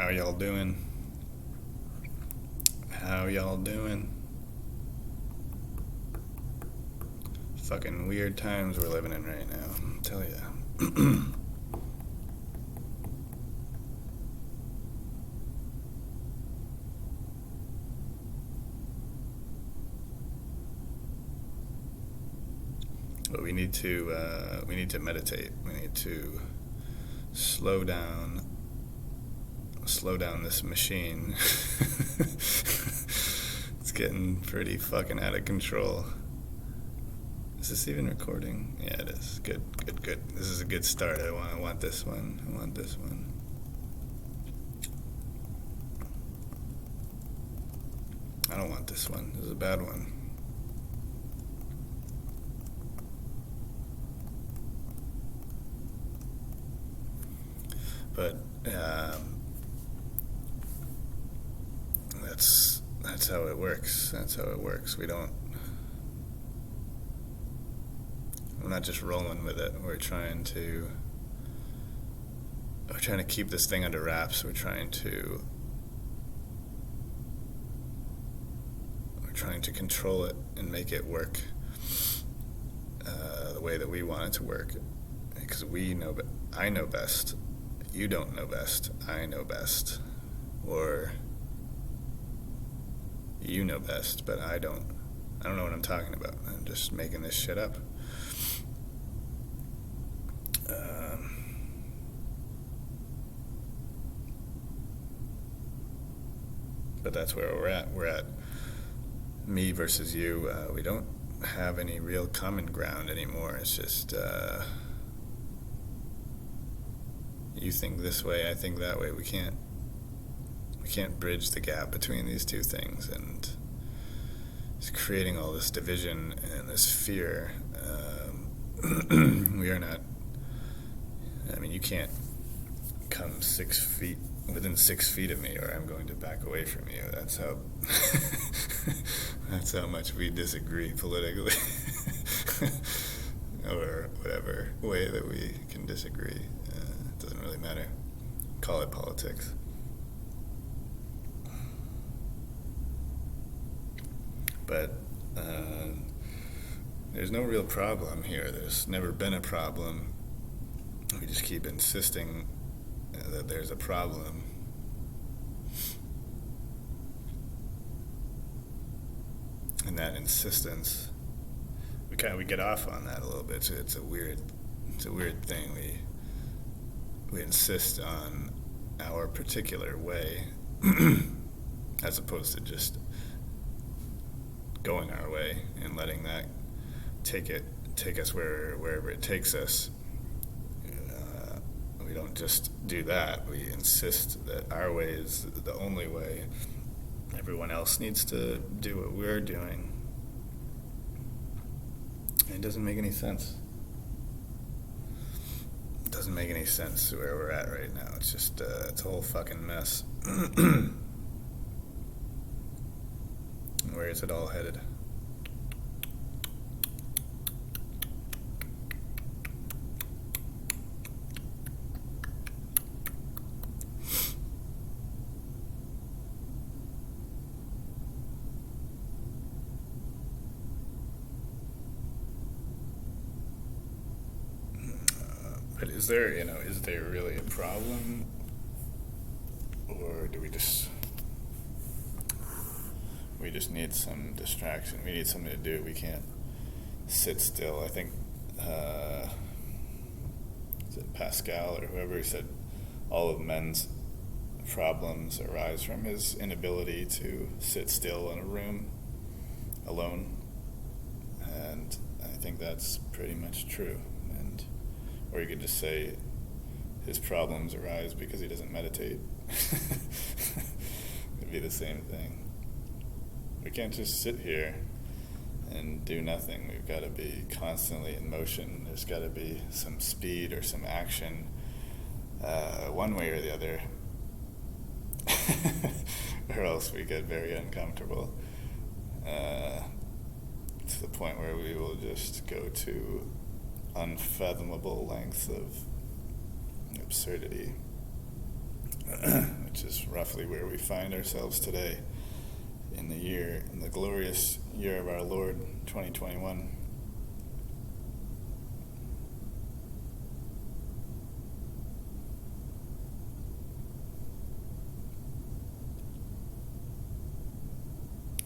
How y'all doing? How y'all doing? Fucking weird times we're living in right now, I'll tell ya. But we need to meditate. We need to slow down this machine. It's getting pretty fucking out of control. Is this even recording? Yeah, it is. Good. This is a good start. I want this one. I don't want this one. This is a bad one. But that's how it works. We're not just rolling with it. We're trying to keep this thing under wraps. We're trying to control it and make it work the way that we want it to work. Because I know best. You don't know best. I know best. Or you know best, but I don't. I don't know what I'm talking about. I'm just making this shit up. But that's where we're at. We're at me versus you. We don't have any real common ground anymore. It's just you think this way, I think that way. We can't bridge the gap between these two things, and it's creating all this division and this fear. We are not. I mean, you can't come within 6 feet of me, or I'm going to back away from you. That's how. That's how much we disagree politically, or whatever way that we can disagree. It doesn't really matter. Call it politics. But there's no real problem here. There's never been a problem. We just keep insisting that there's a problem. And that insistence, we get off on that a little bit. It's a weird thing. We insist on our particular way, as opposed to just going our way and letting that take us wherever it takes us. We don't just do that. We insist that our way is the only way. Everyone else needs to do what we're doing. And it doesn't make any sense. It doesn't make any sense where we're at right now. It's just it's a whole fucking mess. Where is it all headed? But is there really a problem? Or do we just need some distraction? We need something to do. We can't sit still. I think, is it Pascal or whoever, who said all of men's problems arise from his inability to sit still in a room alone. And I think that's pretty much true. Or you could just say his problems arise because he doesn't meditate. It'd be the same thing. We can't just sit here and do nothing. We've got to be constantly in motion. There's got to be some speed or some action, one way or the other, or else we get very uncomfortable. To the point where we will just go to unfathomable lengths of absurdity. which is roughly where we find ourselves today in the glorious year of our Lord, 2021.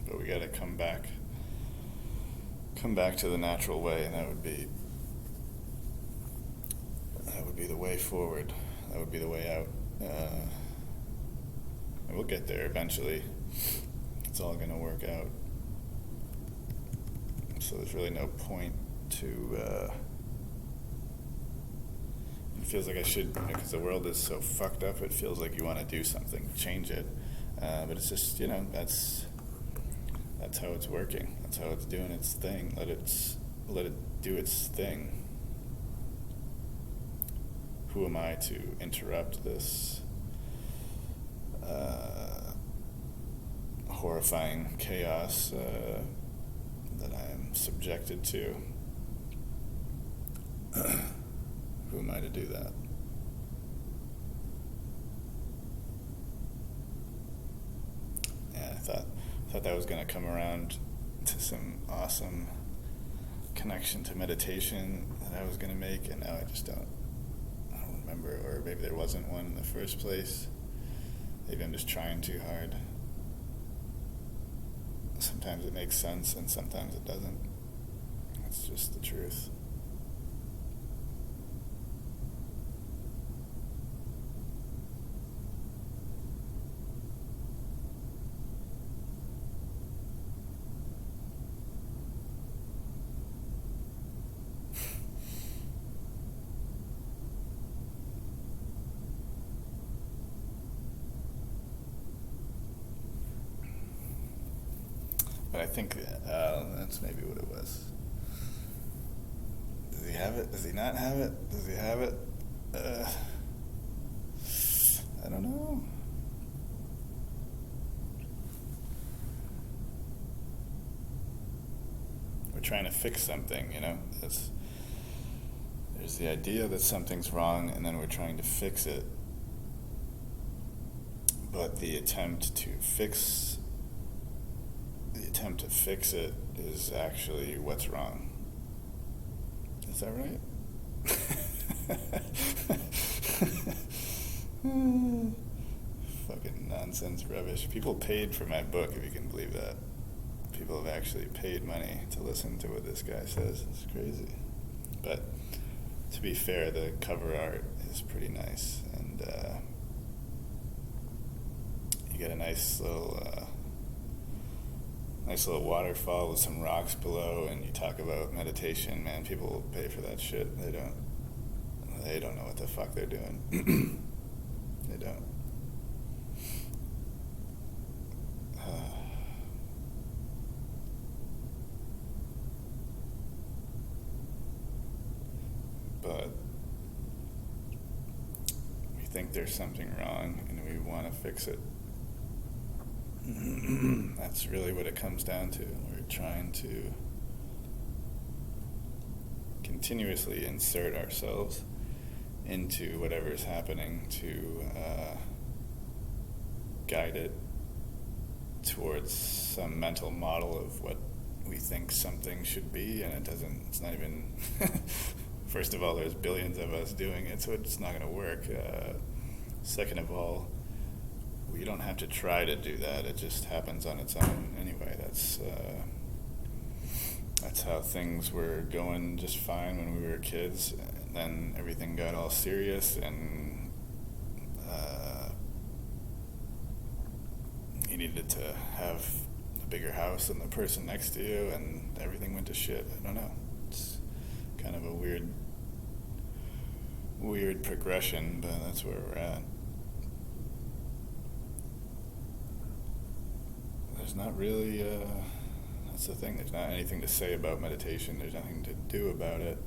But we gotta come back to the natural way, and that would be the way forward. That would be the way out. And we'll get there eventually. It's all going to work out. So there's really no point to... it feels like I should, because the world is so fucked up, it feels like you want to do something, change it. But it's just, that's how it's working. That's how it's doing its thing. Let it do its thing. Who am I to interrupt this horrifying chaos that I am subjected to? Who am I to do that? Yeah, I thought that was going to come around to some awesome connection to meditation that I was going to make, and now I just don't remember, or maybe there wasn't one in the first place. Maybe I'm just trying too hard. Sometimes it makes sense and sometimes it doesn't. That's just the truth. But I think that's maybe what it was. Does he have it? Does he not have it? Does he have it? I don't know. We're trying to fix something, there's the idea that something's wrong, and then we're trying to fix it. But the attempt to fix it is actually what's wrong. Is that right? Fucking nonsense rubbish. People paid for my book, if you can believe that. People have actually paid money to listen to what this guy says. It's crazy. But to be fair, the cover art is pretty nice, and you get a nice little waterfall with some rocks below, and you talk about meditation. Man, people will pay for that shit. They don't know what the fuck they're doing. They don't. But we think there's something wrong and we want to fix it. That's really what it comes down to. We're trying to continuously insert ourselves into whatever is happening to guide it towards some mental model of what we think something should be, and it's not even first of all, there's billions of us doing it, so it's not going to work. Second of all, we don't have to try to do that. It just happens on its own anyway. That's how things were going just fine when we were kids, and then everything got all serious, and you needed to have a bigger house than the person next to you, and everything went to shit. I don't know. It's kind of a weird progression, but that's where we're at. There's not really, that's the thing, there's not anything to say about meditation, there's nothing to do about it.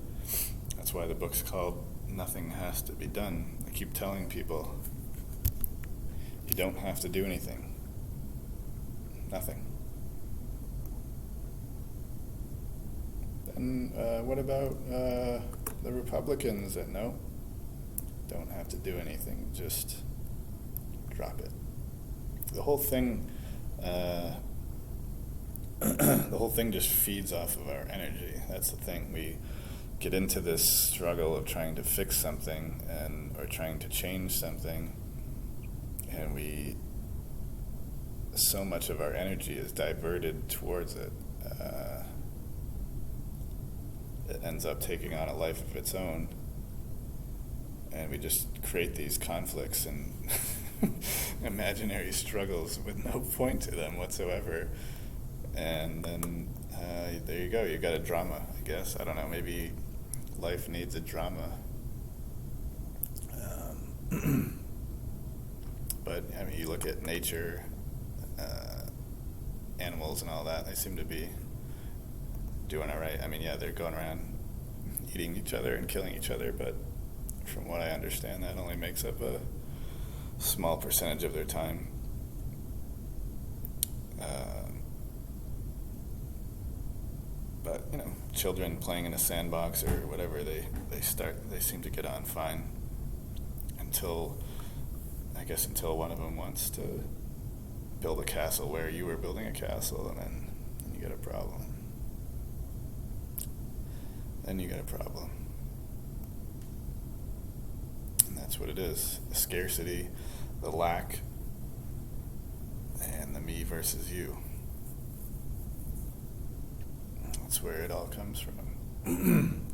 That's why the book's called Nothing Has to Be Done. I keep telling people, you don't have to do anything. Nothing. Then what about the Republicans that don't have to do anything, just drop it. The whole thing, the whole thing just feeds off of our energy. That's the thing. We get into this struggle of trying to fix something or trying to change something, and so much of our energy is diverted towards it. It ends up taking on a life of its own, and we just create these conflicts and imaginary struggles with no point to them whatsoever. And then there you go, you got a drama, I guess. I don't know, maybe life needs a drama. But I mean, you look at nature, animals and all that, they seem to be doing all right. I mean, yeah, they're going around eating each other and killing each other, but from what I understand, that only makes up a small percentage of their time. But, you know, children playing in a sandbox or whatever, they seem to get on fine until one of them wants to build a castle where you were building a castle, and then you get a problem. Then you get a problem. And that's what it is. The scarcity, the lack, and the me versus you. That's where it all comes from.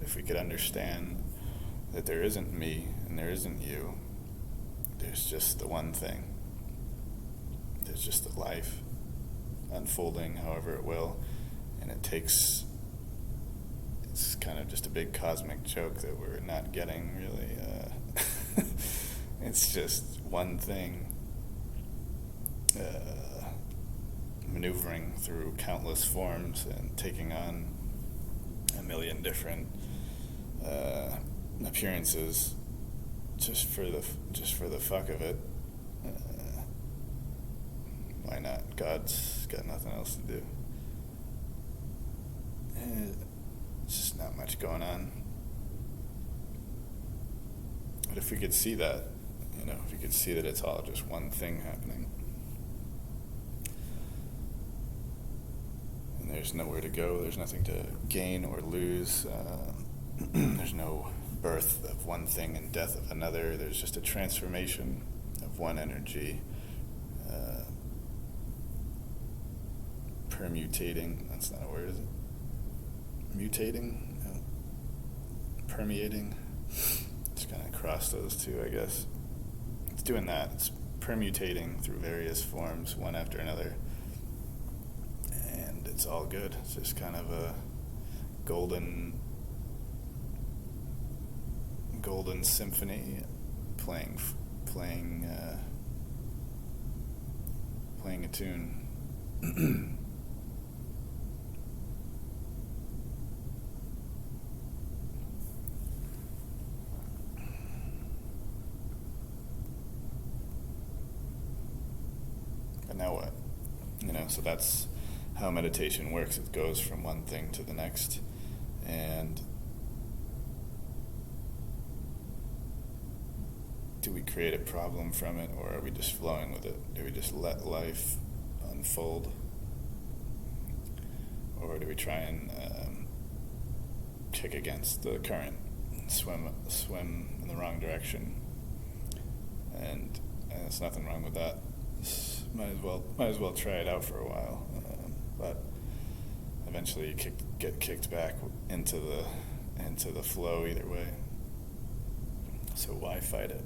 If we could understand that there isn't me and there isn't you, there's just the one thing. There's just the life unfolding however it will, and it's kind of just a big cosmic joke that we're not getting really. It's just one thing maneuvering through countless forms and taking on a million different appearances just for the fuck of it. Why not? God's got nothing else to do. It's just not much going on. But if we could see that, if we could see that it's all just one thing happening, and there's nowhere to go, there's nothing to gain or lose, there's no birth of one thing and death of another, there's just a transformation of one energy, permutating, that's not a word, is it? Mutating? No. Permeating? Just kind of cross those two, I guess. It's doing that. It's permutating through various forms, one after another. And it's all good. It's just kind of a golden symphony playing a tune. But now what? So that's how meditation works. It goes from one thing to the next. And do we create a problem from it, or are we just flowing with it? Do we just let life unfold? Or do we try and kick against the current, swim in the wrong direction? And there's nothing wrong with that. Might as well try it out for a while, but eventually you get kicked back into the flow either way. So why fight it?